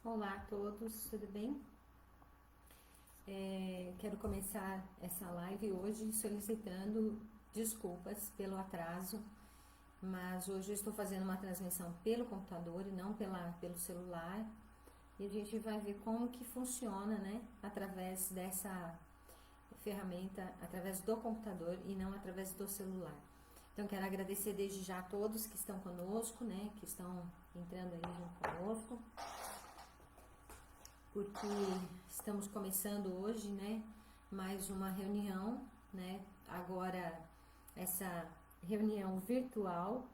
Olá a todos, tudo bem? Quero começar essa live hoje solicitando desculpas pelo atraso, mas hoje eu estou fazendo uma transmissão pelo computador e não pelo celular, e a gente vai ver como que funciona, né, através dessa ferramenta, através do computador e não através do celular. Então quero agradecer desde já a todos que estão conosco, né, que estão entrando aí junto conosco, porque estamos começando hoje, né, mais uma reunião, né, agora essa reunião virtual,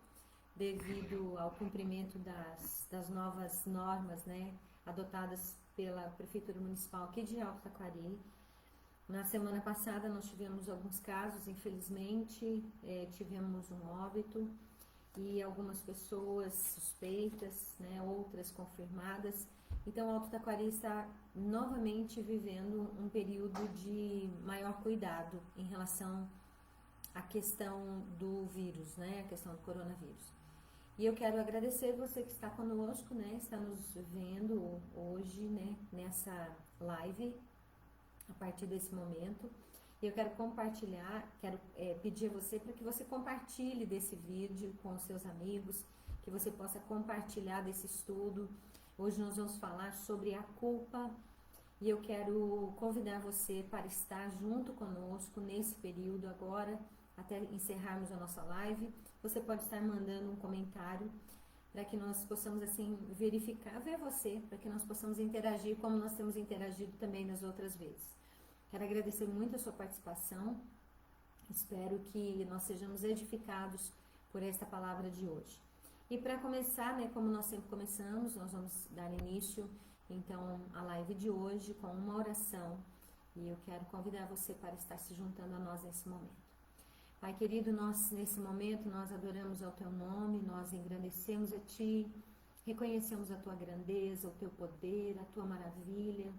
devido ao cumprimento das novas normas, né, adotadas pela Prefeitura Municipal aqui de Alto Taquari. Na semana passada nós tivemos alguns casos, infelizmente, tivemos um óbito e algumas pessoas suspeitas, né, outras confirmadas. Então, Alto Taquari está novamente vivendo um período de maior cuidado em relação à questão do vírus, né, a questão do coronavírus. E eu quero agradecer você que está conosco, né, está nos vendo hoje, né, nessa live, a partir desse momento. E eu quero compartilhar, pedir a você para que você compartilhe desse vídeo com os seus amigos, que você possa compartilhar desse estudo. Hoje nós vamos falar sobre a culpa e eu quero convidar você para estar junto conosco nesse período agora, até encerrarmos a nossa live. Você pode estar mandando um comentário para que nós possamos assim verificar, ver você, para que nós possamos interagir como nós temos interagido também nas outras vezes. Quero agradecer muito a sua participação, espero que nós sejamos edificados por esta palavra de hoje. E para começar, né, como nós sempre começamos, nós vamos dar início, então, à live de hoje com uma oração. E eu quero convidar você para estar se juntando a nós nesse momento. Pai querido, nós nesse momento, nós adoramos ao Teu nome, nós engrandecemos a Ti, reconhecemos a Tua grandeza, o Teu poder, a Tua maravilha.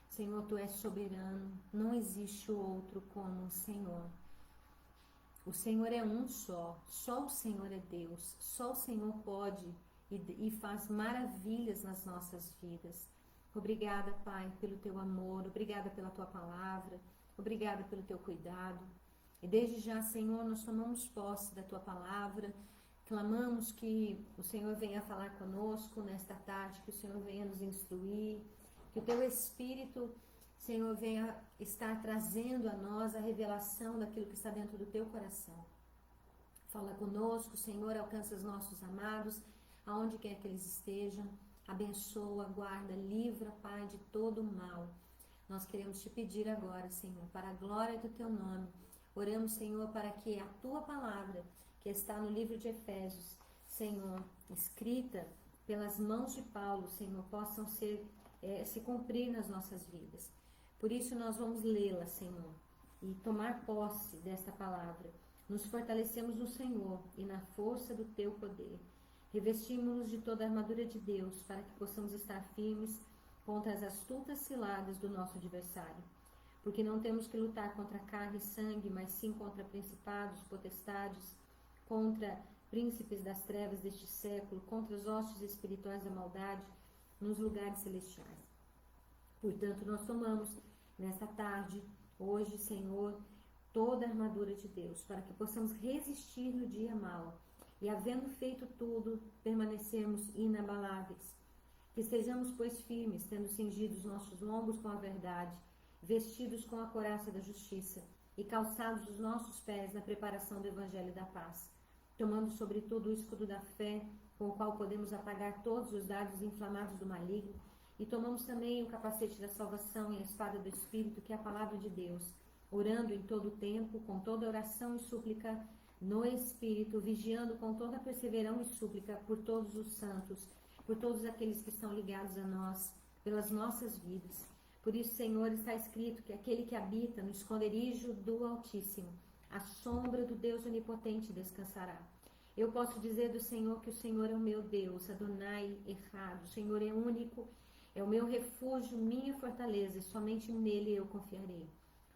Senhor, Tu és soberano, não existe outro como o Senhor. O Senhor é um só o Senhor é Deus, só o Senhor pode e faz maravilhas nas nossas vidas. Obrigada, Pai, pelo Teu amor, obrigada pela Tua palavra, obrigada pelo Teu cuidado. E desde já, Senhor, nós tomamos posse da Tua palavra, clamamos que o Senhor venha falar conosco nesta tarde, que o Senhor venha nos instruir, que o Teu Espírito, Senhor, venha estar trazendo a nós a revelação daquilo que está dentro do Teu coração. Fala conosco, Senhor, alcança os nossos amados, aonde quer que eles estejam, abençoa, guarda, livra, Pai, de todo o mal. Nós queremos Te pedir agora, Senhor, para a glória do Teu nome, oramos, Senhor, para que a Tua palavra, que está no livro de Efésios, Senhor, escrita pelas mãos de Paulo, Senhor, possam se cumprir nas nossas vidas. Por isso nós vamos lê-la, Senhor, e tomar posse desta palavra. Nos fortalecemos no Senhor e na força do Teu poder. Revestimos-nos de toda a armadura de Deus para que possamos estar firmes contra as astutas ciladas do nosso adversário. Porque não temos que lutar contra carne e sangue, mas sim contra principados, potestades, contra príncipes das trevas deste século, contra os hostes espirituais da maldade nos lugares celestiais. Portanto, nós tomamos nesta tarde, hoje, Senhor, toda a armadura de Deus, para que possamos resistir no dia mau e, havendo feito tudo, permanecermos inabaláveis. Que estejamos, pois, firmes, tendo cingido os nossos lombos com a verdade, vestidos com a couraça da justiça e calçados os nossos pés na preparação do Evangelho da paz, tomando sobretudo o escudo da fé, com o qual podemos apagar todos os dardos inflamados do maligno, e tomamos também o capacete da salvação e a espada do Espírito, que é a palavra de Deus, orando em todo o tempo, com toda oração e súplica no Espírito, vigiando com toda perseverança e súplica por todos os santos, por todos aqueles que estão ligados a nós, pelas nossas vidas. Por isso, Senhor, está escrito que aquele que habita no esconderijo do Altíssimo, à sombra do Deus Onipotente descansará. Eu posso dizer do Senhor que o Senhor é o meu Deus, Adonai Echad, o Senhor é único, é o meu refúgio, minha fortaleza, e somente nele eu confiarei.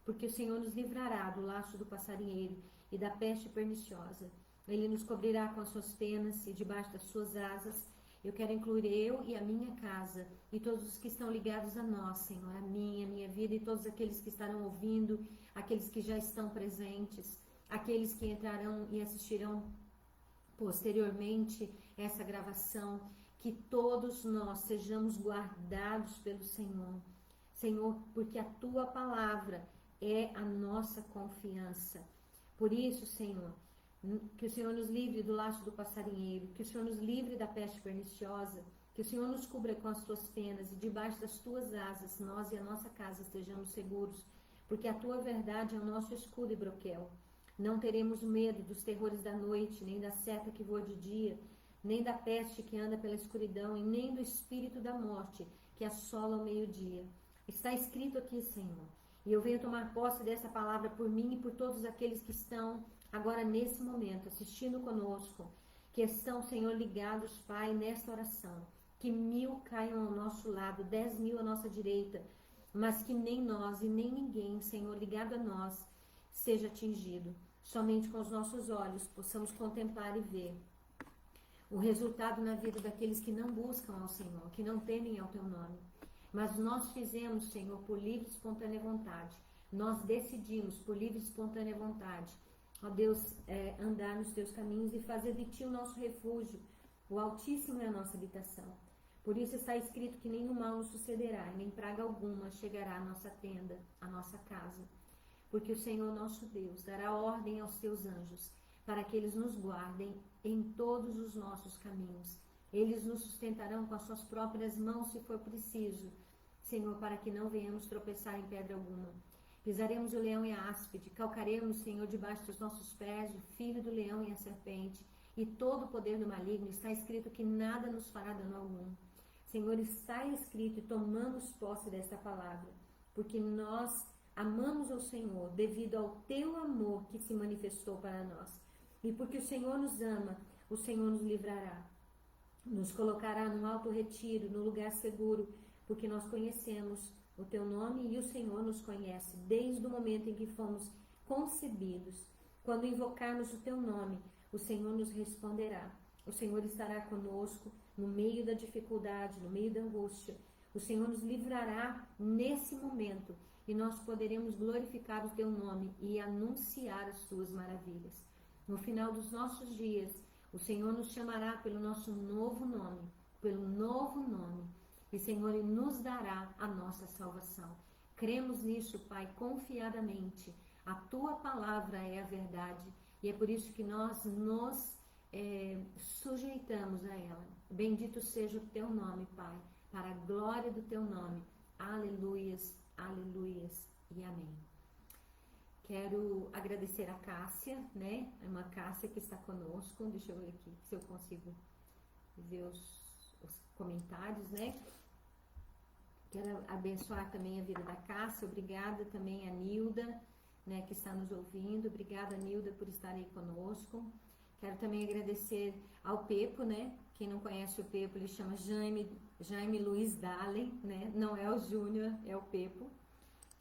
Porque o Senhor nos livrará do laço do passarinheiro e da peste perniciosa. Ele nos cobrirá com as suas penas e debaixo das suas asas Eu quero incluir eu e a minha casa e todos os que estão ligados a nós, Senhor, a minha vida e todos aqueles que estarão ouvindo, aqueles que já estão presentes, aqueles que entrarão e assistirão posteriormente essa gravação, que todos nós sejamos guardados pelo Senhor. Senhor, porque a Tua palavra é a nossa confiança. Por isso, Senhor, que o Senhor nos livre do laço do passarinheiro, que o Senhor nos livre da peste perniciosa, que o Senhor nos cubra com as Tuas penas e debaixo das Tuas asas, nós e a nossa casa estejamos seguros, porque a Tua verdade é o nosso escudo e broquel. Não teremos medo dos terrores da noite, nem da seta que voa de dia, nem da peste que anda pela escuridão, e nem do espírito da morte que assola ao meio-dia. Está escrito aqui, Senhor, e eu venho tomar posse dessa palavra por mim e por todos aqueles que estão agora nesse momento assistindo conosco, que estão, Senhor, ligados, Pai, nesta oração. Que 1000 caiam ao nosso lado, 10.000 à nossa direita, mas que nem nós e nem ninguém, Senhor, ligado a nós, seja atingido. Somente com os nossos olhos possamos contemplar e ver o resultado na vida daqueles que não buscam ao Senhor, que não temem ao Teu nome. Mas nós fizemos, Senhor, por livre e espontânea vontade. Nós decidimos por livre e espontânea vontade, ó Deus, andar nos Teus caminhos e fazer de Ti o nosso refúgio. O Altíssimo é a nossa habitação. Por isso está escrito que nenhum mal nos sucederá, e nem praga alguma chegará à nossa tenda, à nossa casa. Porque o Senhor nosso Deus dará ordem aos Teus anjos, para que eles nos guardem em todos os nossos caminhos. Eles nos sustentarão com as Suas próprias mãos, se for preciso, Senhor, para que não venhamos tropeçar em pedra alguma. Pisaremos o leão e a áspide, calcaremos, Senhor, debaixo dos nossos pés o filho do leão e a serpente, e todo o poder do maligno. Está escrito que nada nos fará dano algum. Senhor, está escrito, e tomamos posse desta palavra, porque nós amamos ao Senhor devido ao Teu amor que se manifestou para nós. E porque o Senhor nos ama, o Senhor nos livrará. Nos colocará num alto retiro, no lugar seguro, porque nós conhecemos o Teu nome e o Senhor nos conhece desde o momento em que fomos concebidos. Quando invocarmos o Teu nome, o Senhor nos responderá. O Senhor estará conosco no meio da dificuldade, no meio da angústia. O Senhor nos livrará nesse momento e nós poderemos glorificar o Teu nome e anunciar as Tuas maravilhas. No final dos nossos dias, o Senhor nos chamará pelo nosso novo nome, e Senhor, Ele nos dará a nossa salvação. Cremos nisso, Pai, confiadamente. A Tua palavra é a verdade e é por isso que nós nos sujeitamos a ela. Bendito seja o Teu nome, Pai, para a glória do Teu nome. Aleluias, aleluias e amém. Quero agradecer a Cássia, né? É uma Cássia que está conosco. Deixa eu ver aqui se eu consigo ver os comentários, né? Quero abençoar também a vida da Cássia. Obrigada também a Nilda, né, que está nos ouvindo. Obrigada, Nilda, por estar aí conosco. Quero também agradecer ao Pepo, né? Quem não conhece o Pepo, ele chama Jaime Luiz Dalen, né? Não é o Júnior, é o Pepo,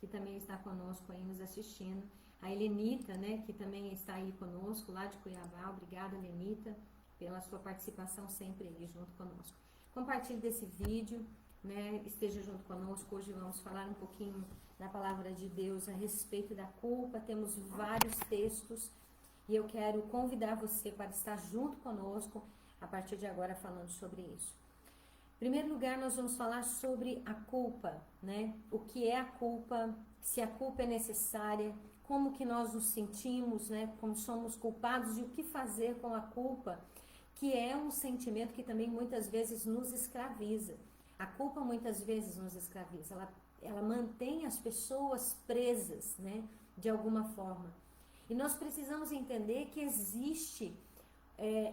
que também está conosco aí nos assistindo. A Helenita, né, que também está aí conosco, lá de Cuiabá. Obrigada, Helenita, pela sua participação sempre aí junto conosco. Compartilhe desse vídeo, né, esteja junto conosco. Hoje vamos falar um pouquinho da palavra de Deus a respeito da culpa. Temos vários textos e eu quero convidar você para estar junto conosco a partir de agora falando sobre isso. Em primeiro lugar, nós vamos falar sobre a culpa, né? O que é a culpa, se a culpa é necessária, como que nós nos sentimos, né? Como somos culpados e o que fazer com a culpa, que é um sentimento que também muitas vezes nos escraviza. A culpa muitas vezes nos escraviza, ela mantém as pessoas presas, né? De alguma forma. E nós precisamos entender que existe...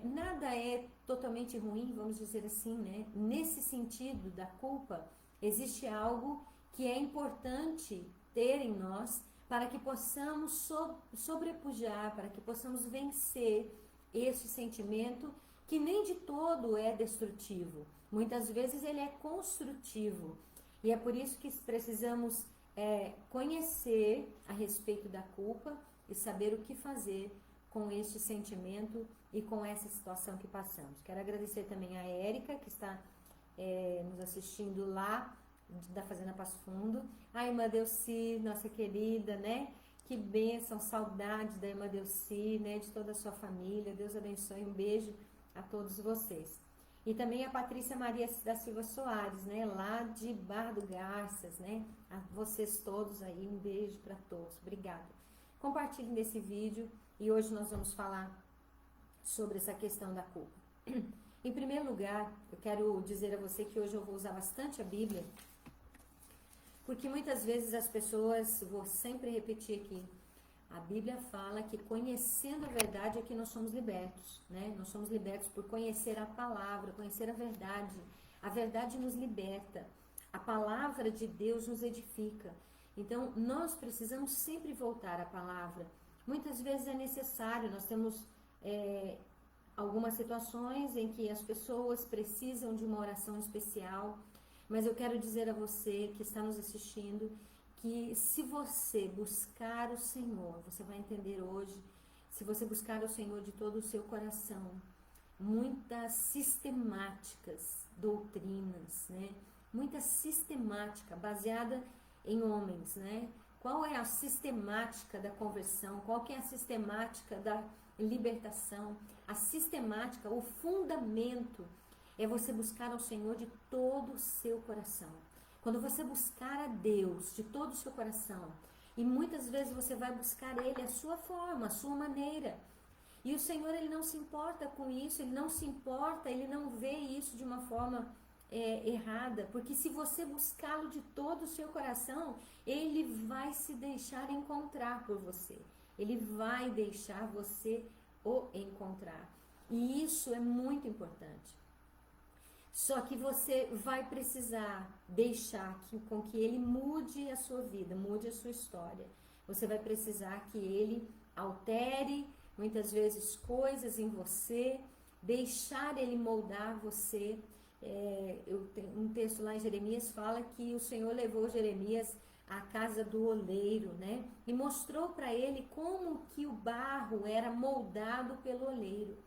nada é totalmente ruim, vamos dizer assim, né? Nesse sentido da culpa, existe algo que é importante ter em nós para que possamos sobrepujar, para que possamos vencer esse sentimento que nem de todo é destrutivo. Muitas vezes ele é construtivo. E é por isso que precisamos conhecer a respeito da culpa e saber o que fazer com este sentimento e com essa situação que passamos. Quero agradecer também a Érica, que está nos assistindo lá da Fazenda Passo Fundo, a irmã Delci, nossa querida, né? Que bênção, saudade da irmã Delci, né? De toda a sua família. Deus abençoe, um beijo a todos vocês. E também a Patrícia Maria da Silva Soares, né? Lá de Barra do Garças, né? A vocês todos aí, um beijo para todos. Obrigada. Compartilhem desse vídeo e hoje nós vamos falar sobre essa questão da culpa. Em primeiro lugar, eu quero dizer a você que hoje eu vou usar bastante a Bíblia, porque muitas vezes as pessoas, vou sempre repetir aqui, a Bíblia fala que conhecendo a verdade é que nós somos libertos, né? Nós somos libertos por conhecer a palavra, conhecer a verdade. A verdade nos liberta, a palavra de Deus nos edifica. Então, nós precisamos sempre voltar à palavra. Muitas vezes é necessário, nós temos algumas situações em que as pessoas precisam de uma oração especial, mas eu quero dizer a você que está nos assistindo que se você buscar o Senhor, você vai entender hoje, se você buscar o Senhor de todo o seu coração, muitas sistemáticas, doutrinas, né? Muita sistemática baseada em homens, né? Qual é a sistemática da conversão? Qual que é a sistemática da libertação? A sistemática, o fundamento é você buscar ao Senhor de todo o seu coração. Quando você buscar a Deus de todo o seu coração, e muitas vezes você vai buscar Ele a sua forma, a sua maneira, e o Senhor, Ele não se importa com isso, Ele não se importa, Ele não vê isso de uma forma errada, porque se você buscá-lo de todo o seu coração, Ele vai se deixar encontrar por você, Ele vai deixar você o encontrar, e isso é muito importante. Só que você vai precisar deixar com que Ele mude a sua vida, mude a sua história. Você vai precisar que Ele altere, muitas vezes, coisas em você, deixar Ele moldar você. Eu tenho um texto lá em Jeremias, fala que o Senhor levou Jeremias à casa do oleiro, né? E mostrou para ele como que o barro era moldado pelo oleiro.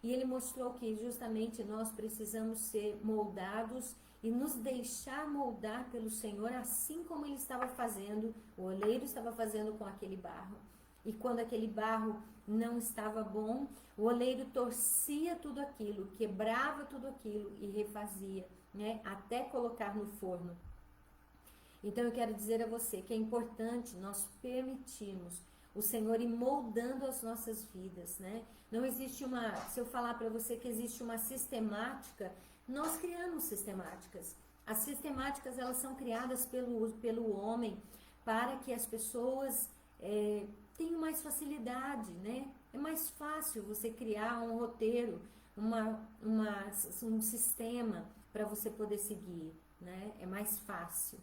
E ele mostrou que justamente nós precisamos ser moldados e nos deixar moldar pelo Senhor, assim como ele estava fazendo, o oleiro estava fazendo com aquele barro. E quando aquele barro não estava bom, o oleiro torcia tudo aquilo, quebrava tudo aquilo e refazia, né, até colocar no forno. Então eu quero dizer a você que é importante nós permitirmos o Senhor ir moldando as nossas vidas, né? Não existe se eu falar para você que existe uma sistemática, nós criamos sistemáticas. As sistemáticas, elas são criadas pelo homem para que as pessoas tenham mais facilidade, né? É mais fácil você criar um roteiro, um sistema para você poder seguir, né? É mais fácil.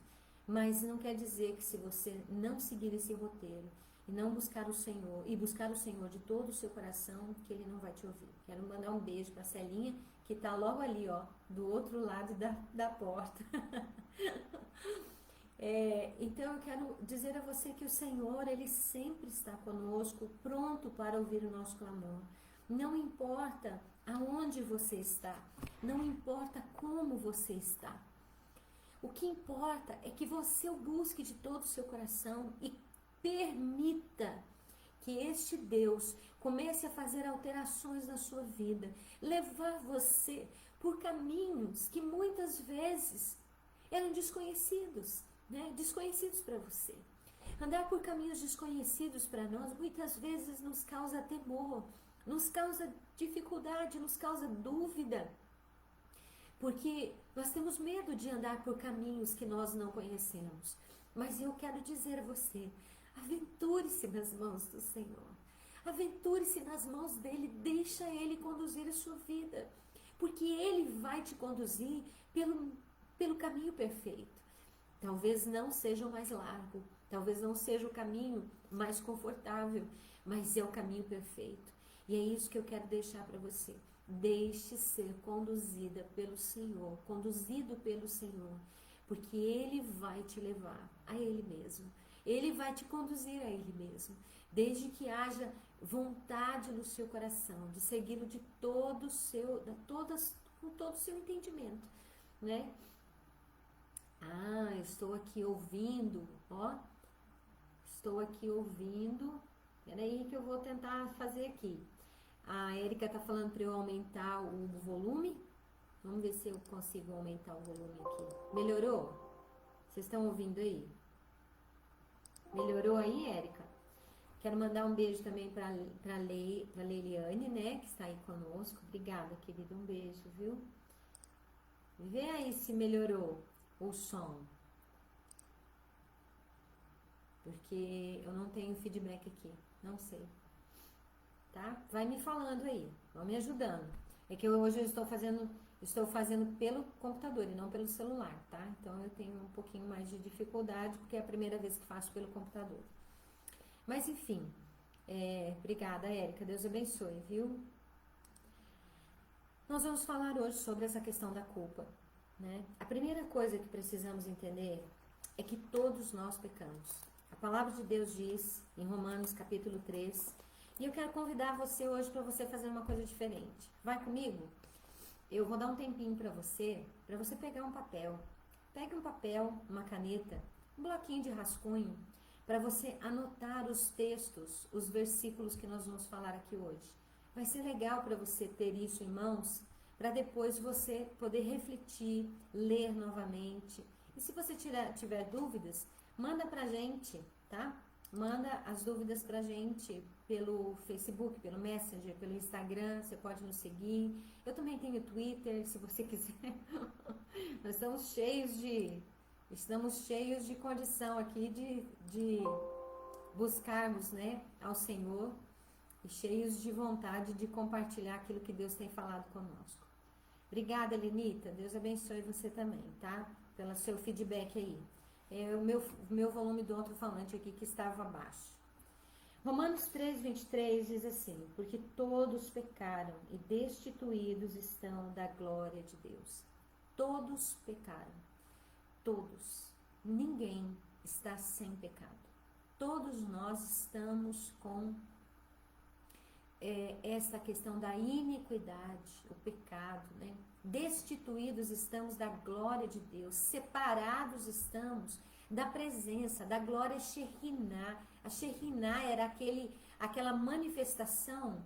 Mas não quer dizer que se você não seguir esse roteiro, e não buscar o Senhor, e buscar o Senhor de todo o seu coração, que Ele não vai te ouvir. Quero mandar um beijo para a Celinha, que está logo ali, ó, do outro lado da porta. Então eu quero dizer a você que o Senhor, Ele sempre está conosco, pronto para ouvir o nosso clamor. Não importa aonde você está, não importa como você está. O que importa é que você o busque de todo o seu coração e permita que este Deus comece a fazer alterações na sua vida, levar você por caminhos que muitas vezes eram desconhecidos, né? Desconhecidos para você. Andar por caminhos desconhecidos para nós muitas vezes nos causa temor, nos causa dificuldade, nos causa dúvida, porque nós temos medo de andar por caminhos que nós não conhecemos. Mas eu quero dizer a você, aventure-se nas mãos do Senhor. Aventure-se nas mãos dEle, deixa Ele conduzir a sua vida, porque Ele vai te conduzir pelo caminho perfeito. Talvez não seja o mais largo, talvez não seja o caminho mais confortável, mas é o caminho perfeito. E é isso que eu quero deixar para você. Deixe ser conduzida pelo Senhor, conduzido pelo Senhor, porque Ele vai te levar a Ele mesmo. Ele vai te conduzir a Ele mesmo. Desde que haja vontade no seu coração, de segui-lo de todo o seu, com todo o seu entendimento, né? Ah, eu estou aqui ouvindo, ó, estou aqui ouvindo, peraí que eu vou tentar fazer aqui. A Érica tá falando para eu aumentar o volume, vamos ver se eu consigo aumentar o volume aqui. Melhorou? Vocês estão ouvindo aí? Melhorou aí, Érica? Quero mandar um beijo também para Leiliane, né, que está aí conosco. Obrigada, querida, um beijo, viu? Vê aí se melhorou o som. Porque eu não tenho feedback aqui, não sei. Tá? Vai me falando aí, vão me ajudando. É que hoje eu estou fazendo pelo computador e não pelo celular, tá? Então eu tenho um pouquinho mais de dificuldade, porque é a primeira vez que faço pelo computador. Mas enfim, obrigada, Érica, Deus abençoe, viu? Nós vamos falar hoje sobre essa questão da culpa, né? A primeira coisa que precisamos entender é que todos nós pecamos. A palavra de Deus diz, em Romanos capítulo 3, e eu quero convidar você hoje para você fazer uma coisa diferente. Vai comigo? Eu vou dar um tempinho para você pegar um papel. Pegue um papel, uma caneta, um bloquinho de rascunho, para você anotar os textos, os versículos que nós vamos falar aqui hoje. Vai ser legal para você ter isso em mãos, para depois você poder refletir, ler novamente. E se você tiver dúvidas, manda pra gente, tá? Manda as dúvidas pra gente pelo Facebook, pelo Messenger, pelo Instagram, você pode nos seguir. Eu também tenho Twitter, se você quiser. Nós estamos cheios de condição aqui de buscarmos, né, ao Senhor e cheios de vontade de compartilhar aquilo que Deus tem falado conosco. Obrigada, Lenita. Deus abençoe você também, tá? Pelo seu feedback aí. É o meu volume do alto-falante aqui que estava abaixo. Romanos 3:23 diz assim: porque todos pecaram e destituídos estão da glória de Deus. Todos pecaram. Todos. Ninguém está sem pecado. Todos nós estamos com essa questão da iniquidade, o pecado, né? Destituídos estamos da glória de Deus, separados estamos da presença, da glória Shekhinah. A Shekhinah era aquela manifestação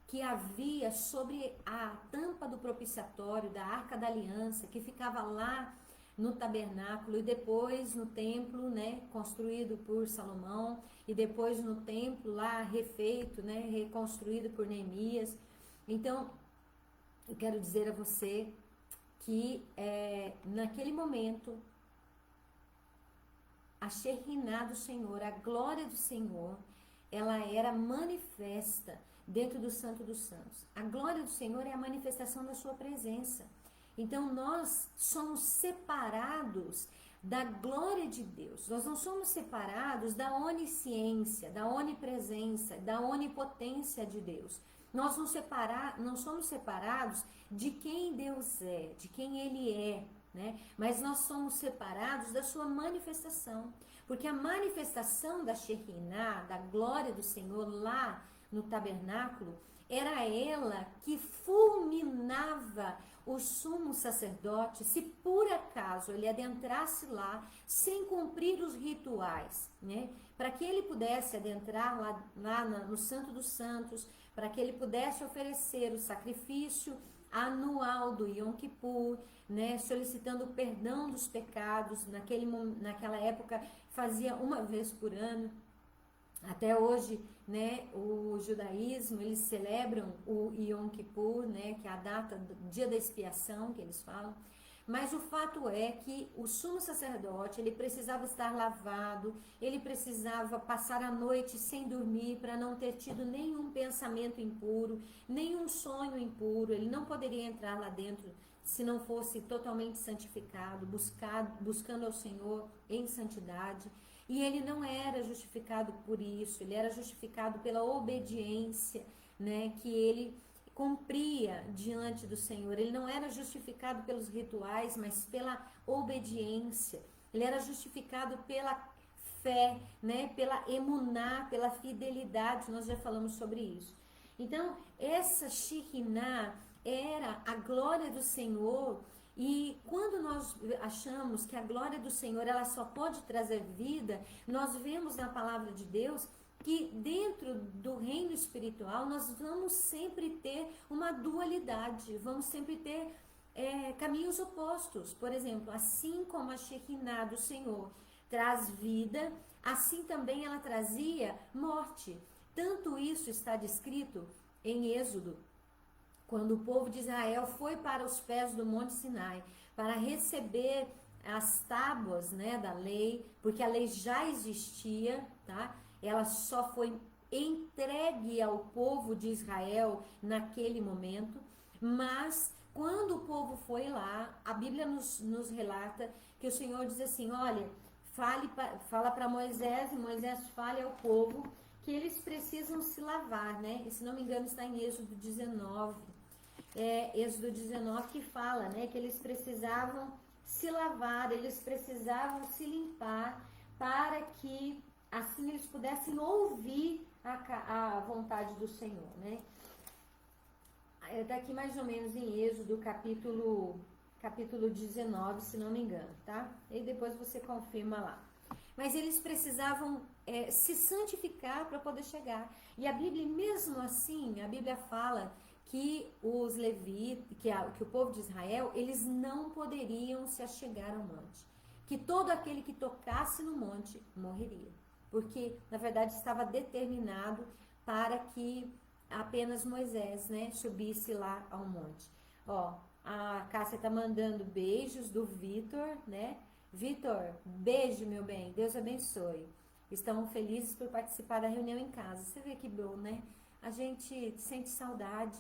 que havia sobre a tampa do propiciatório, da Arca da Aliança, que ficava lá no tabernáculo e depois no templo, né, construído por Salomão, e depois no templo lá refeito, né, reconstruído por Neemias. Então, eu quero dizer a você que naquele momento a Shekhinah do Senhor, a glória do Senhor, ela era manifesta dentro do Santo dos Santos. A glória do Senhor é a manifestação da sua presença. Então nós somos separados da glória de Deus. Nós não somos separados da onisciência, da onipresença, da onipotência de Deus. Nós não somos separados de quem Deus é, de quem Ele é, né? Mas nós somos separados da sua manifestação. Porque a manifestação da Shekhinah, da glória do Senhor lá no tabernáculo, era ela que fulminava o sumo sacerdote se por acaso ele adentrasse lá sem cumprir os rituais, né? Para que ele pudesse adentrar lá no Santo dos Santos, para que ele pudesse oferecer o sacrifício anual do Yom Kippur, né? Solicitando o perdão dos pecados. Naquela época fazia uma vez por ano. Até hoje, né, o judaísmo, eles celebram o Yom Kippur, né, que é a data do dia da expiação, que eles falam. Mas o fato é que o sumo sacerdote, ele precisava estar lavado, ele precisava passar a noite sem dormir para não ter tido nenhum pensamento impuro, nenhum sonho impuro. Ele não poderia entrar lá dentro se não fosse totalmente santificado, buscando ao Senhor em santidade. E ele não era justificado por isso, ele era justificado pela obediência, né, que ele cumpria diante do Senhor. Ele não era justificado pelos rituais, mas pela obediência. Ele era justificado pela fé, né? Pela emuná, pela fidelidade, nós já falamos sobre isso. Então, essa Shekinah era a glória do Senhor, e quando nós achamos que a glória do Senhor ela só pode trazer vida, nós vemos na palavra de Deus que dentro do reino espiritual nós vamos sempre ter uma dualidade, vamos sempre ter caminhos opostos. Por exemplo, assim como a Shekinah do Senhor traz vida, assim também ela trazia morte. Tanto isso está descrito em Êxodo, quando o povo de Israel foi para os pés do Monte Sinai para receber as tábuas, né, da lei, porque a lei já existia, tá? Ela só foi entregue ao povo de Israel naquele momento, mas quando o povo foi lá, a Bíblia nos relata que o Senhor diz assim, olha, fala para Moisés, e Moisés fale ao povo que eles precisam se lavar, né? E, se não me engano, está em Êxodo 19. Êxodo 19 que fala, né? Que eles precisavam se lavar, eles precisavam se limpar para que assim eles pudessem ouvir a vontade do Senhor, né? Está aqui mais ou menos em Êxodo capítulo 19, se não me engano, tá? E depois você confirma lá. Mas eles precisavam se santificar para poder chegar. E a Bíblia, mesmo assim, a Bíblia fala que os levitas, que o povo de Israel, eles não poderiam se achegar ao monte. Que todo aquele que tocasse no monte morreria. Porque, na verdade, estava determinado para que apenas Moisés, né, subisse lá ao monte. Ó, a Cássia tá mandando beijos do Vitor, né? Vitor, beijo, meu bem, Deus abençoe. Estamos felizes por participar da reunião em casa. Você vê que bom, né? A gente sente saudade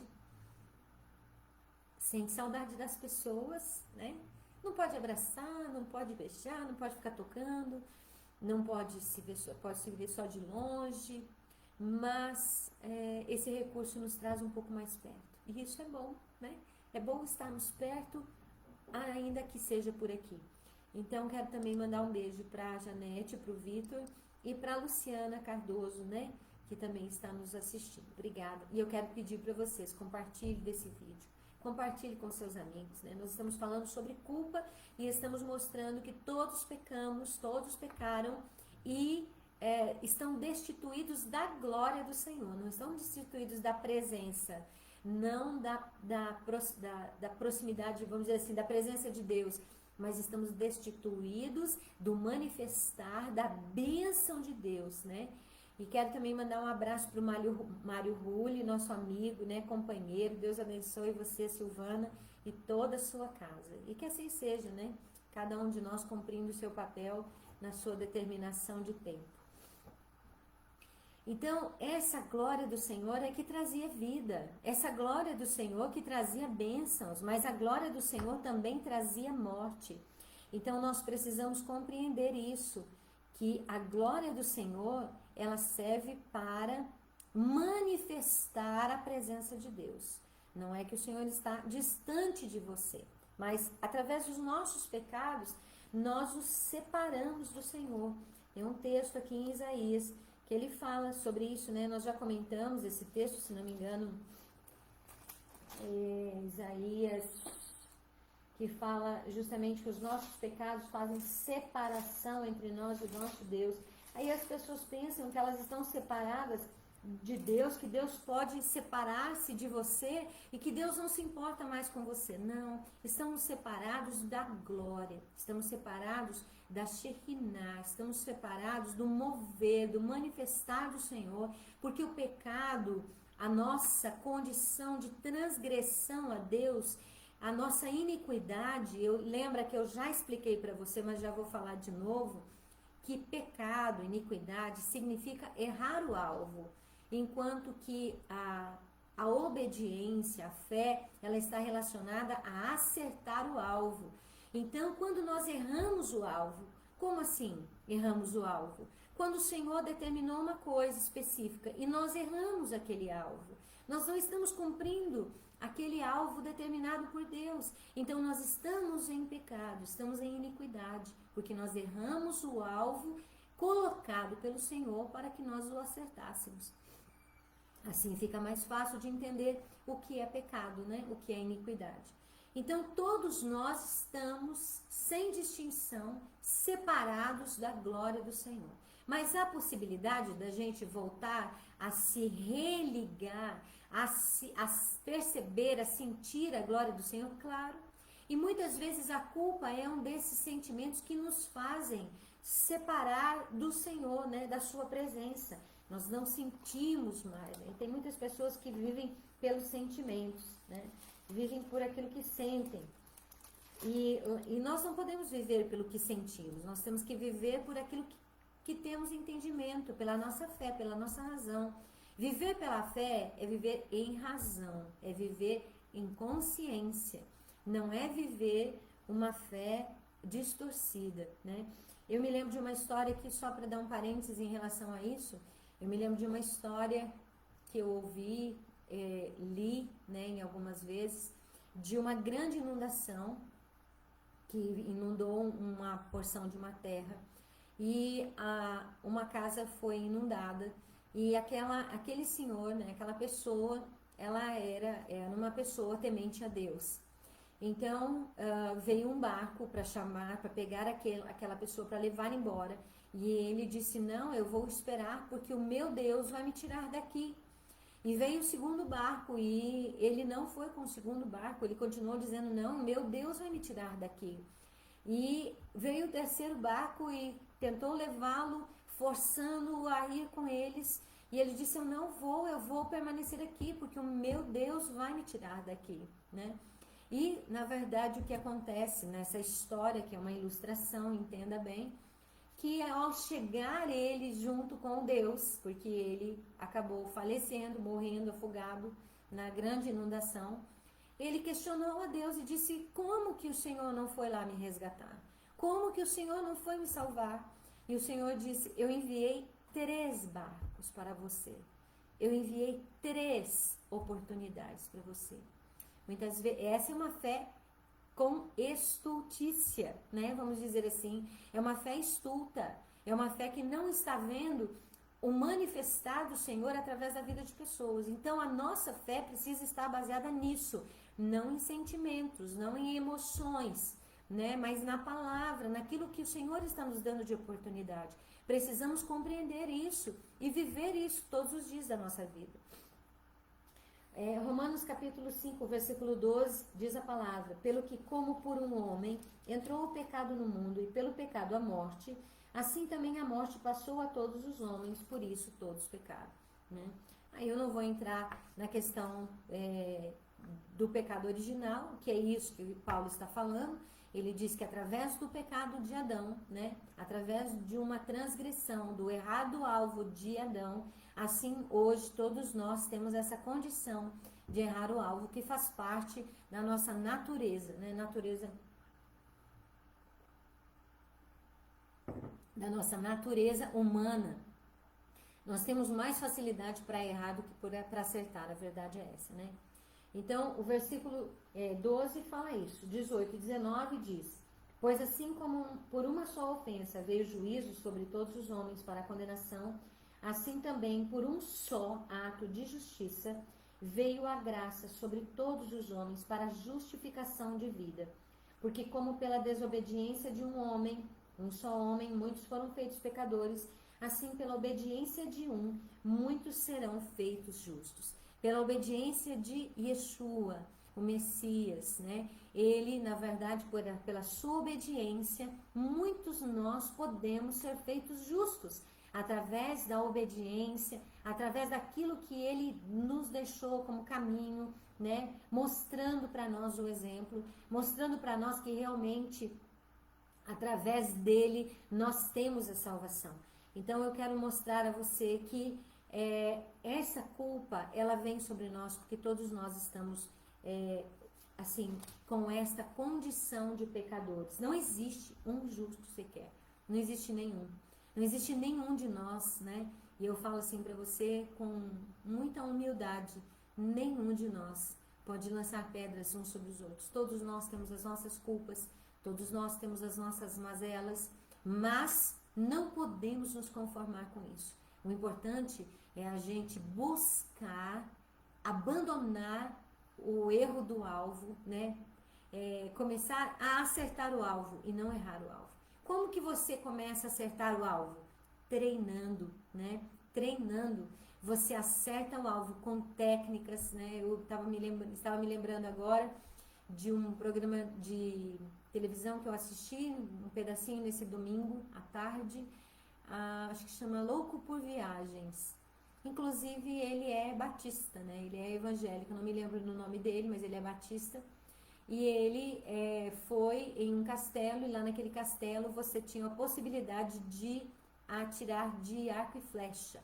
das pessoas, né? Não pode abraçar, não pode beijar, não pode ficar tocando, não pode se ver só de longe, mas esse recurso nos traz um pouco mais perto. E isso é bom, né? É bom estarmos perto, ainda que seja por aqui. Então, quero também mandar um beijo para a Janete, para o Vitor e para a Luciana Cardoso, né? Que também está nos assistindo. Obrigada. E eu quero pedir para vocês, compartilhem desse vídeo. Compartilhe com seus amigos, né? Nós estamos falando sobre culpa e estamos mostrando que todos pecamos, todos pecaram e estão destituídos da glória do Senhor. Não estão destituídos da presença, não da proximidade, vamos dizer assim, da presença de Deus, mas estamos destituídos do manifestar da bênção de Deus, né? E quero também mandar um abraço para o Mário Rulli, nosso amigo, né, companheiro. Deus abençoe você, Silvana, e toda a sua casa. E que assim seja, né? Cada um de nós cumprindo o seu papel na sua determinação de tempo. Então, essa glória do Senhor é que trazia vida. Essa glória do Senhor que trazia bênçãos, mas a glória do Senhor também trazia morte. Então, nós precisamos compreender isso, que a glória do Senhor, ela serve para manifestar a presença de Deus. Não é que o Senhor está distante de você, mas através dos nossos pecados, nós os separamos do Senhor. Tem um texto aqui em Isaías que ele fala sobre isso, né? Nós já comentamos esse texto, se não me engano, Isaías, que fala justamente que os nossos pecados fazem separação entre nós e o nosso Deus. Aí as pessoas pensam que elas estão separadas de Deus, que Deus pode separar-se de você e que Deus não se importa mais com você. Não, estamos separados da glória, estamos separados da Shekinah, estamos separados do mover, do manifestar do Senhor, porque o pecado, a nossa condição de transgressão a Deus, a nossa iniquidade, lembra que eu já expliquei para você, mas já vou falar de novo, que pecado, iniquidade, significa errar o alvo, enquanto que a obediência, a fé, ela está relacionada a acertar o alvo. Então, quando nós erramos o alvo, como assim erramos o alvo? Quando o Senhor determinou uma coisa específica e nós erramos aquele alvo, nós não estamos cumprindo aquele alvo determinado por Deus. Então, nós estamos em pecado, estamos em iniquidade, porque nós erramos o alvo colocado pelo Senhor para que nós o acertássemos. Assim fica mais fácil de entender o que é pecado, né? O que é iniquidade. Então, todos nós estamos, sem distinção, separados da glória do Senhor. Mas há possibilidade da gente voltar a se religar, a perceber, a sentir a glória do Senhor? Claro. E muitas vezes a culpa é um desses sentimentos que nos fazem separar do Senhor, né? Da sua presença. Nós não sentimos mais, né? Tem muitas pessoas que vivem pelos sentimentos, né? Vivem por aquilo que sentem. E nós não podemos viver pelo que sentimos, nós temos que viver por aquilo que temos entendimento, pela nossa fé, pela nossa razão. Viver pela fé é viver em razão, é viver em consciência, não é viver uma fé distorcida, né? Eu me lembro de uma história aqui, só para dar um parênteses em relação a isso, eu me lembro de uma história que eu ouvi, li, né, em algumas vezes, de uma grande inundação que inundou uma porção de uma terra e uma casa foi inundada e aquele senhor, né, aquela pessoa, ela era uma pessoa temente a Deus. Então veio um barco para pegar aquela pessoa para levar embora, e ele disse: não, eu vou esperar porque o meu Deus vai me tirar daqui. E veio o segundo barco e ele não foi com o segundo barco, ele continuou dizendo: não, meu Deus vai me tirar daqui. E veio o terceiro barco e tentou levá-lo, forçando-o a ir com eles. E ele disse: eu não vou, eu vou permanecer aqui, porque o meu Deus vai me tirar daqui, né? E, na verdade, o que acontece nessa história, que é uma ilustração, entenda bem, que ao chegar ele junto com Deus, porque ele acabou falecendo, morrendo, afogado na grande inundação, ele questionou a Deus e disse: como que o Senhor não foi lá me resgatar? Como que o Senhor não foi me salvar? E o Senhor disse: eu enviei 3 barcos para você. Eu enviei 3 oportunidades para você. Muitas vezes, essa é uma fé com estultícia, né? Vamos dizer assim, é uma fé estulta, é uma fé que não está vendo o manifestar do Senhor através da vida de pessoas. Então a nossa fé precisa estar baseada nisso, não em sentimentos, não em emoções, né? Mas na palavra, naquilo que o Senhor está nos dando de oportunidade. Precisamos compreender isso e viver isso todos os dias da nossa vida. Romanos capítulo 5, versículo 12, diz a palavra: pelo que como por um homem entrou o pecado no mundo, e pelo pecado a morte, assim também a morte passou a todos os homens, por isso todos pecaram, né? Aí eu não vou entrar na questão do pecado original, que é isso que Paulo está falando. Ele diz que através do pecado de Adão, né, através de uma transgressão do errado alvo de Adão, assim hoje todos nós temos essa condição de errar o alvo, que faz parte da nossa natureza, né, da nossa natureza humana. Nós temos mais facilidade para errar do que para acertar, a verdade é essa, né? Então, o versículo 12 fala isso, 18 e 19 diz: pois assim como por uma só ofensa veio juízo sobre todos os homens para a condenação, assim também por um só ato de justiça veio a graça sobre todos os homens para a justificação de vida. Porque como pela desobediência de um só homem, muitos foram feitos pecadores, assim pela obediência de um, muitos serão feitos justos. Pela obediência de Yeshua, o Messias, né? Ele, na verdade, pela sua obediência, muitos nós podemos ser feitos justos, através da obediência, através daquilo que ele nos deixou como caminho, né? Mostrando para nós o exemplo, mostrando para nós que realmente, através dele, nós temos a salvação. Então, eu quero mostrar a você que essa culpa, ela vem sobre nós, porque todos nós estamos, assim, com esta condição de pecadores. Não existe um justo sequer, não existe nenhum. Não existe nenhum de nós, né? E eu falo assim para você com muita humildade: nenhum de nós pode lançar pedras uns sobre os outros. Todos nós temos as nossas culpas, todos nós temos as nossas mazelas, mas Não podemos nos conformar com isso. O importante é a gente buscar abandonar o erro do alvo, né? Começar a acertar o alvo e não errar o alvo. Como que você começa a acertar o alvo? Treinando, né? Treinando. Você acerta o alvo com técnicas, né? Eu estava me lembrando agora de um programa de televisão que eu assisti, um pedacinho nesse domingo à tarde, acho que chama Louco por Viagens. Inclusive ele é batista, né? Ele é evangélico, não me lembro do nome dele, mas ele é batista. E ele foi em um castelo, e lá naquele castelo você tinha a possibilidade de atirar de arco e flecha.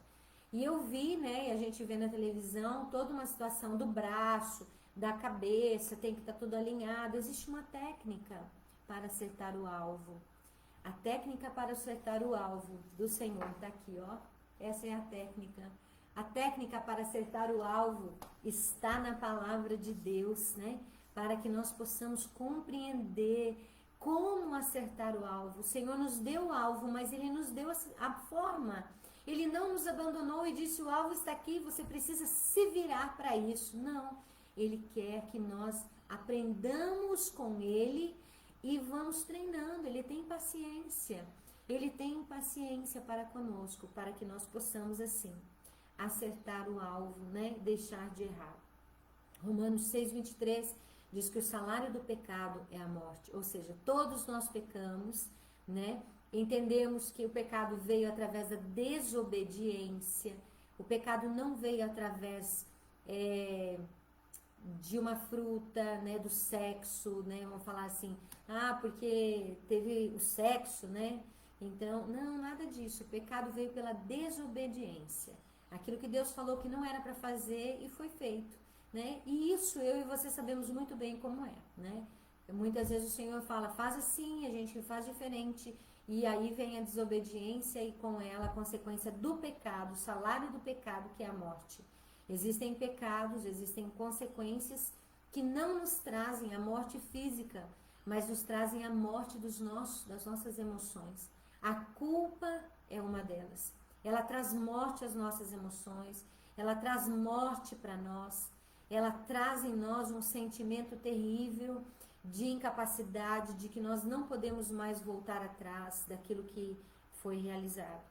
E eu vi, né, e a gente vê na televisão toda uma situação do braço, da cabeça, tem que estar tudo alinhado. Existe uma técnica para acertar o alvo. A técnica para acertar o alvo do Senhor está aqui, ó. Essa é a técnica. A técnica para acertar o alvo está na palavra de Deus, né? Para que nós possamos compreender como acertar o alvo. O Senhor nos deu o alvo, mas Ele nos deu a forma. Ele não nos abandonou e disse: o alvo está aqui, você precisa se virar para isso. Não. Ele quer que nós aprendamos com Ele e vamos treinando. Ele tem paciência. Ele tem paciência para conosco, para que nós possamos assim acertar o alvo, né? Deixar de errar. Romanos 6:23 diz que o salário do pecado é a morte, ou seja, todos nós pecamos, né? Entendemos que o pecado veio através da desobediência. O pecado não veio através de uma fruta, né, do sexo, né? Vamos falar assim, porque teve o sexo, né? Então, não, nada disso. O pecado veio pela desobediência. Aquilo que Deus falou que não era para fazer e foi feito, né? E isso eu e você sabemos muito bem como é, né? Muitas vezes o Senhor fala, faz assim, a gente faz diferente, e aí vem a desobediência e com ela a consequência do pecado, o salário do pecado, que é a morte. Existem pecados, existem consequências que não nos trazem a morte física, mas nos trazem a morte das nossas emoções. A culpa é uma delas. Ela traz morte às nossas emoções, ela traz morte para nós, ela traz em nós um sentimento terrível de incapacidade, de que nós não podemos mais voltar atrás daquilo que foi realizado.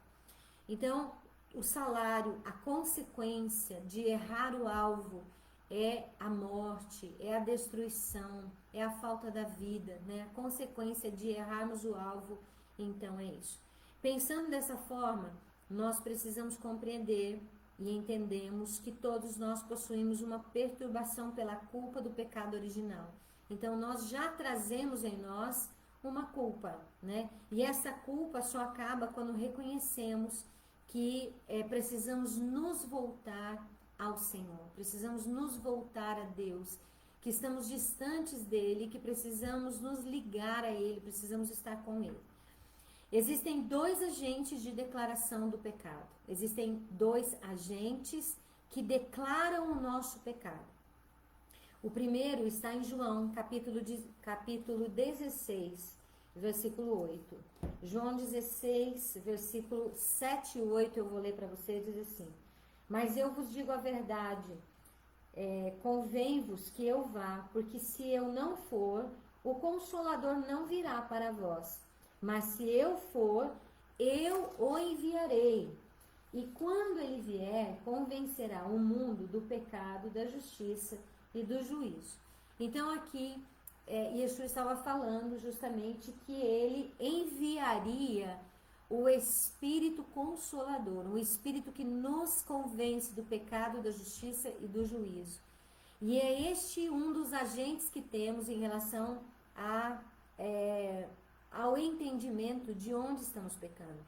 Então, o salário, a consequência de errar o alvo é a morte, é a destruição, é a falta da vida, né? A consequência de errarmos o alvo, então é isso. Pensando dessa forma, nós precisamos compreender e entendemos que todos nós possuímos uma perturbação pela culpa do pecado original. Então, nós já trazemos em nós uma culpa, né? E essa culpa só acaba quando reconhecemos que precisamos nos voltar ao Senhor, precisamos nos voltar a Deus, que estamos distantes dEle, que precisamos nos ligar a Ele, precisamos estar com Ele. Existem dois agentes de declaração do pecado. Existem dois agentes que declaram o nosso pecado. O primeiro está em João, capítulo 16, versículo 8. João 16, versículo 7 e 8, eu vou ler para vocês, diz assim: mas eu vos digo a verdade, convém-vos que eu vá, porque se eu não for, o Consolador não virá para vós. Mas se eu for, eu o enviarei. E quando ele vier, convencerá o mundo do pecado, da justiça e do juízo. Então aqui, Yeshua estava falando justamente que ele enviaria o Espírito Consolador, um Espírito que nos convence do pecado, da justiça e do juízo. E é este um dos agentes que temos em relação ao entendimento de onde estamos pecando.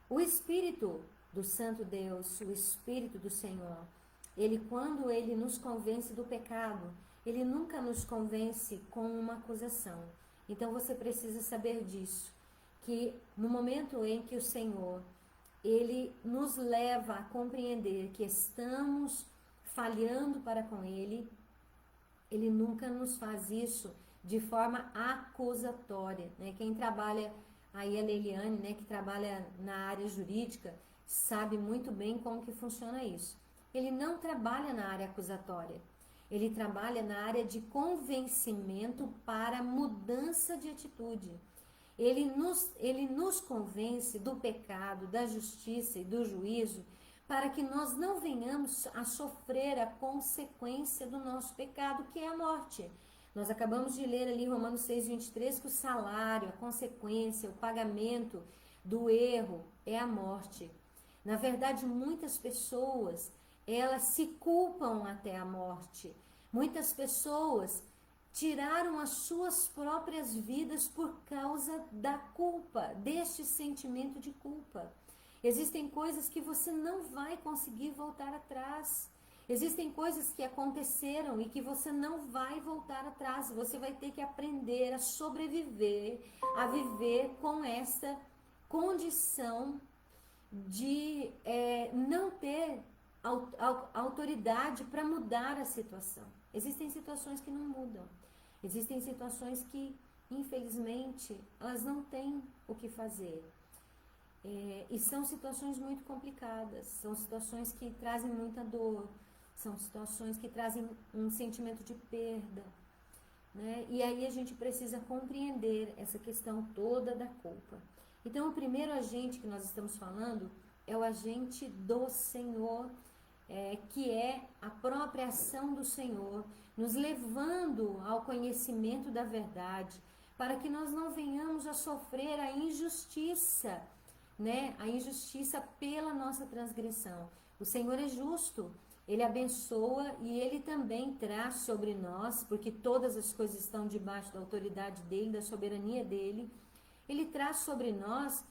O Espírito do Santo Deus, o Espírito do Senhor, quando ele nos convence do pecado, ele nunca nos convence com uma acusação. Então você precisa saber disso, que no momento em que o Senhor, ele nos leva a compreender que estamos falhando para com ele nunca nos faz isso de forma acusatória, né? Quem trabalha aí a Leiliane, né, que trabalha na área jurídica, sabe muito bem como que funciona isso. Ele não trabalha na área acusatória, ele trabalha na área de convencimento para mudança de atitude. Ele nos convence do pecado, da justiça e do juízo, para que nós não venhamos a sofrer a consequência do nosso pecado, que é a morte. Nós acabamos de ler ali em Romanos 6:23 que o salário, a consequência, o pagamento do erro é a morte. Na verdade, muitas pessoas, elas se culpam até a morte. Muitas pessoas tiraram as suas próprias vidas por causa da culpa, deste sentimento de culpa. Existem coisas que você não vai conseguir voltar atrás. Existem coisas que aconteceram e que você não vai voltar atrás. Você vai ter que aprender a sobreviver, a viver com essa condição de não ter autoridade para mudar a situação. Existem situações que não mudam. Existem situações que, infelizmente, elas não têm o que fazer. E são situações muito complicadas, são situações que trazem muita dor, são situações que trazem um sentimento de perda, né? E aí a gente precisa compreender essa questão toda da culpa. Então, o primeiro agente que nós estamos falando é o agente do Senhor, que é a própria ação do Senhor, nos levando ao conhecimento da verdade, para que nós não venhamos a sofrer a injustiça, né? A injustiça pela nossa transgressão. O Senhor é justo, Ele abençoa e Ele também traz sobre nós, porque todas as coisas estão debaixo da autoridade dEle, da soberania dEle, Ele traz sobre nós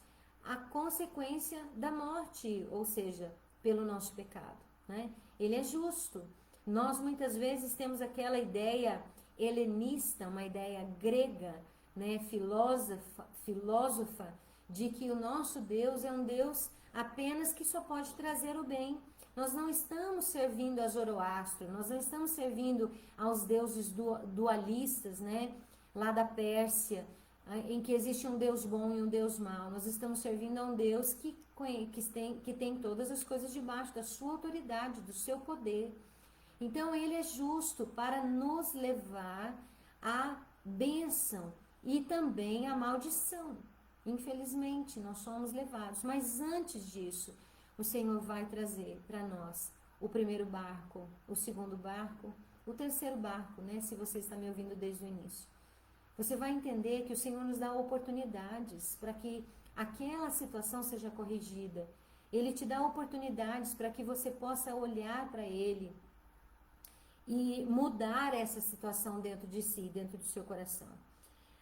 a consequência da morte, ou seja, pelo nosso pecado, né? Ele é justo. Nós muitas vezes temos aquela ideia helenista, uma ideia grega, né, filósofa, de que o nosso Deus é um Deus apenas que só pode trazer o bem. Nós não estamos servindo a Zoroastro, nós não estamos servindo aos deuses dualistas, né, lá da Pérsia, em que existe um Deus bom e um Deus mau. Nós estamos servindo a um Deus que tem todas as coisas debaixo da sua autoridade, do seu poder. Então, Ele é justo para nos levar à bênção e também à maldição. Infelizmente, nós somos levados. Mas antes disso, o Senhor vai trazer para nós o primeiro barco, o segundo barco, o terceiro barco, né? Se você está me ouvindo desde o início. Você vai entender que o Senhor nos dá oportunidades para que aquela situação seja corrigida. Ele te dá oportunidades para que você possa olhar para Ele e mudar essa situação dentro de si, dentro do seu coração.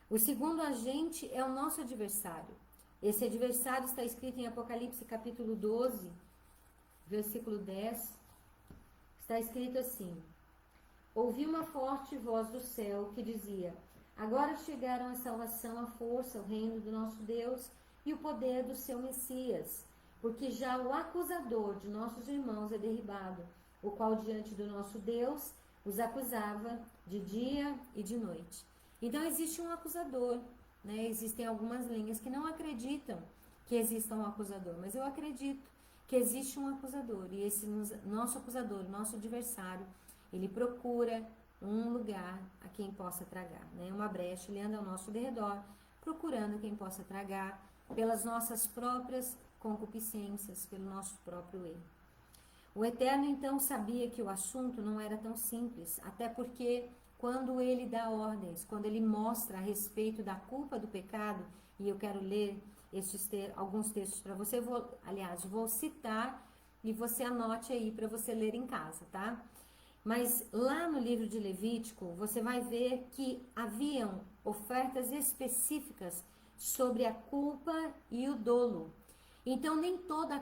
O segundo agente é o nosso adversário. Esse adversário está escrito em Apocalipse capítulo 12, versículo 10. Está escrito assim: ouvi uma forte voz do céu que dizia: agora chegaram a salvação, a força, o reino do nosso Deus e o poder do seu Messias, porque já o acusador de nossos irmãos é derribado, o qual diante do nosso Deus os acusava de dia e de noite. Então existe um acusador, né? Existem algumas linhas que não acreditam que exista um acusador, mas eu acredito que existe um acusador, e esse nosso acusador, nosso adversário, ele procura um lugar a quem possa tragar, né? Uma brecha, ele anda ao nosso derredor, procurando quem possa tragar pelas nossas próprias concupiscências, pelo nosso próprio erro. O Eterno então sabia que o assunto não era tão simples, até porque quando ele dá ordens, quando ele mostra a respeito da culpa do pecado, e eu quero ler alguns textos para você, vou citar e você anote aí para você ler em casa, tá? Mas lá no livro de Levítico, você vai ver que haviam ofertas específicas sobre a culpa e o dolo. Então, nem toda a